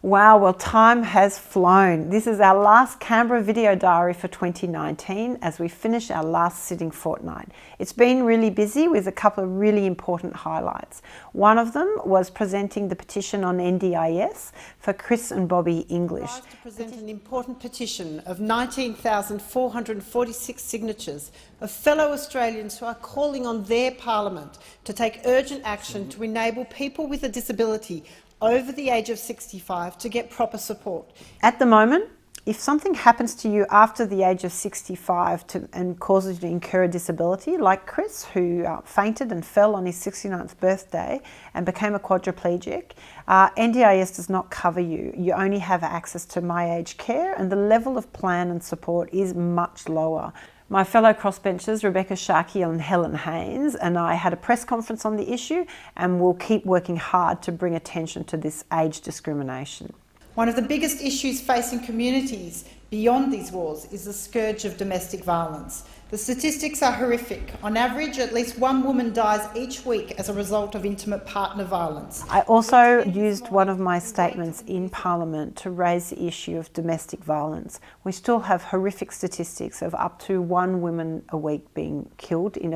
Wow, well, time has flown. This is our last Canberra Video Diary for 2019 as we finish our last sitting fortnight. It's been really busy with a couple of really important highlights. One of them was presenting the petition on NDIS for Chris and Bobby English. To present an important petition of 19,446 signatures of fellow Australians who are calling on their Parliament to take urgent action to enable people with a disability over the age of 65 to get proper support. At the moment, if something happens to you after the age of 65 and causes you to incur a disability, like Chris, who fainted and fell on his 69th birthday and became a quadriplegic, NDIS does not cover you. You only have access to My Aged Care, and the level of plan and support is much lower. My fellow crossbenchers, Rebecca Sharkey and Helen Haynes, and I had a press conference on the issue, and we'll keep working hard to bring attention to this age discrimination. One of the biggest issues facing communities beyond these walls is the scourge of domestic violence. The statistics are horrific. On average, at least one woman dies each week as a result of intimate partner violence. I also used one of my statements in Parliament to raise the issue of domestic violence. We still have horrific statistics of up to one woman a week being killed in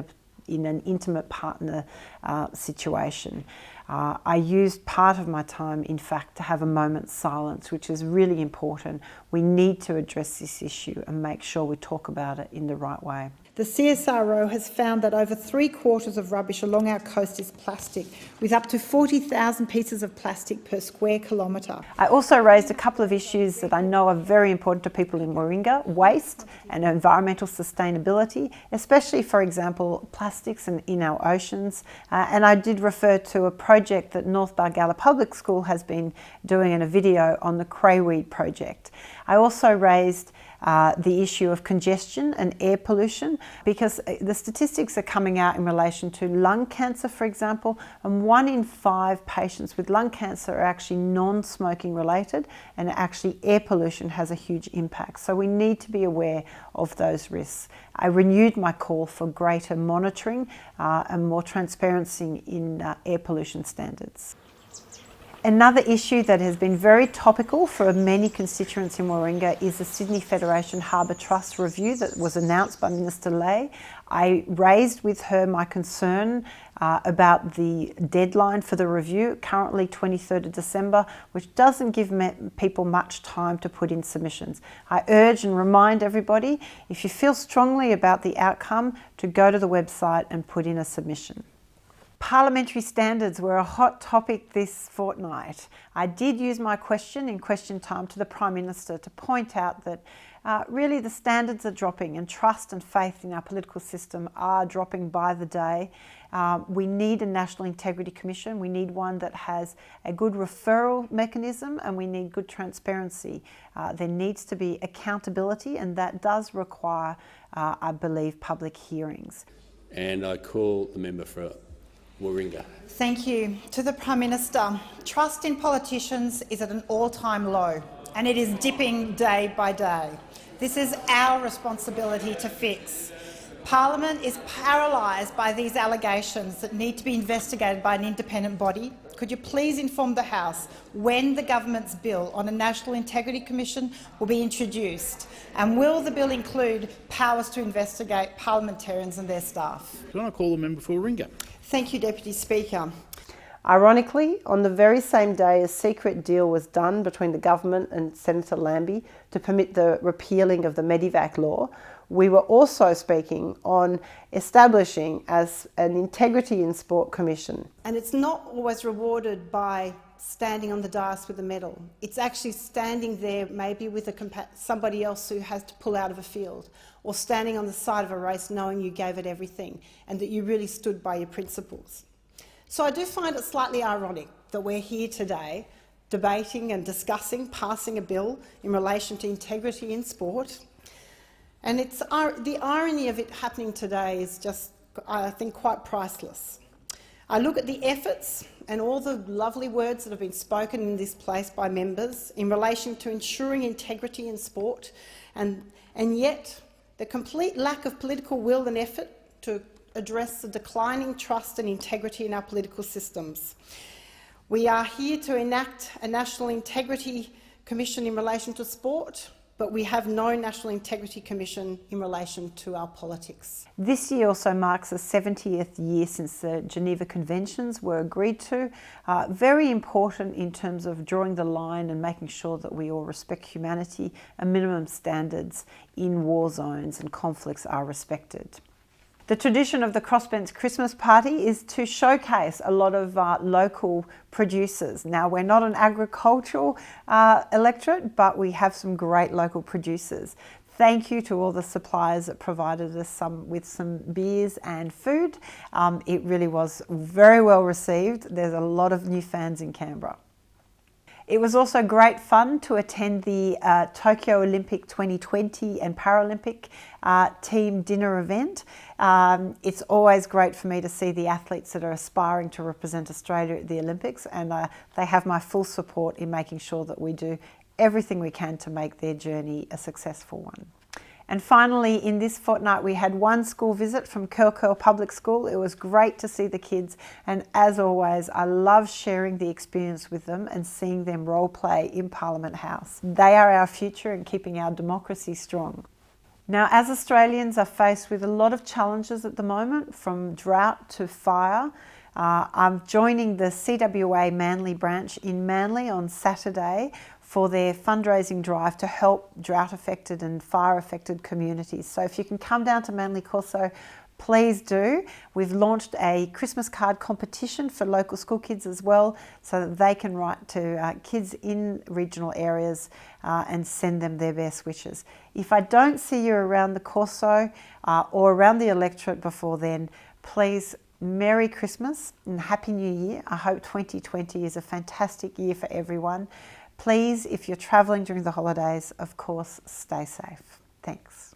an intimate partner situation. I used part of my time, in fact, to have a moment's silence, which is really important. We need to address this issue and make sure we talk about it in the right way. The CSIRO has found that over 3/4 of rubbish along our coast is plastic, with up to 40,000 pieces of plastic per square kilometre. I also raised a couple of issues that I know are very important to people in Warringah: waste and environmental sustainability, especially, for example, plastics in our oceans. And I did refer to a project that North Bargalla Public School has been doing in a video on the crayweed project. I also raised the issue of congestion and air pollution, because the statistics are coming out in relation to lung cancer, for example, and 1 in 5 patients with lung cancer are actually non-smoking related, and actually air pollution has a huge impact. So we need to be aware of those risks. I renewed my call for greater monitoring and more transparency in air pollution standards. Another issue that has been very topical for many constituents in Warringah is the Sydney Federation Harbour Trust review that was announced by Minister Ley. I raised with her my concern about the deadline for the review, currently 23rd of December, which doesn't give people much time to put in submissions. I urge and remind everybody, if you feel strongly about the outcome, to go to the website and put in a submission. Parliamentary standards were a hot topic this fortnight. I did use my question in question time to the Prime Minister to point out that really the standards are dropping, and trust and faith in our political system are dropping by the day. We need a National Integrity Commission. We need one that has a good referral mechanism, and we need good transparency. There needs to be accountability, and that does require, I believe, public hearings. And I call the member for Warringah. Thank you. To the Prime Minister, trust in politicians is at an all-time low, and it is dipping day by day. This is our responsibility to fix. Parliament is paralysed by these allegations that need to be investigated by an independent body. Could you please inform the House when the government's bill on a National Integrity Commission will be introduced, and will the bill include powers to investigate parliamentarians and their staff? Can I call the member for Warringah? Thank you, Deputy Speaker. Ironically, on the very same day a secret deal was done between the government and Senator Lambie to permit the repealing of the Medivac law, we were also speaking on establishing as an Integrity in Sport Commission. And it's not always rewarded by standing on the dais with a medal. It's actually standing there maybe with somebody else who has to pull out of a field, or standing on the side of a race knowing you gave it everything and that you really stood by your principles. So I do find it slightly ironic that we're here today debating and discussing passing a bill in relation to integrity in sport. And the irony of it happening today is just, I think, quite priceless. I look at the efforts and all the lovely words that have been spoken in this place by members in relation to ensuring integrity in sport, and yet the complete lack of political will and effort to address the declining trust and integrity in our political systems. We are here to enact a National Integrity Commission in relation to sport, but we have no National Integrity Commission in relation to our politics. This year also marks the 70th year since the Geneva Conventions were agreed to. Very important in terms of drawing the line and making sure that we all respect humanity and minimum standards in war zones and conflicts are respected. The tradition of the Crossbench Christmas party is to showcase a lot of local producers. Now, we're not an agricultural electorate, but we have some great local producers. Thank you to all the suppliers that provided us with some beers and food. It really was very well received. There's a lot of new fans in Canberra. It was also great fun to attend the Tokyo Olympic 2020 and Paralympic team dinner event. It's always great for me to see the athletes that are aspiring to represent Australia at the Olympics, and they have my full support in making sure that we do everything we can to make their journey a successful one. And finally, in this fortnight, we had one school visit from Curl Public School. It was great to see the kids, and as always, I love sharing the experience with them and seeing them role play in Parliament House. They are our future and keeping our democracy strong. Now, as Australians are faced with a lot of challenges at the moment, from drought to fire, I'm joining the CWA Manly branch in Manly on Saturday for their fundraising drive to help drought-affected and fire-affected communities. So if you can come down to Manly Corso, please do. We've launched a Christmas card competition for local school kids as well, so that they can write to kids in regional areas and send them their best wishes. If I don't see you around the Corso or around the electorate before then, please Merry Christmas and Happy New Year. I hope 2020 is a fantastic year for everyone. Please, if you're travelling during the holidays, of course, stay safe. Thanks.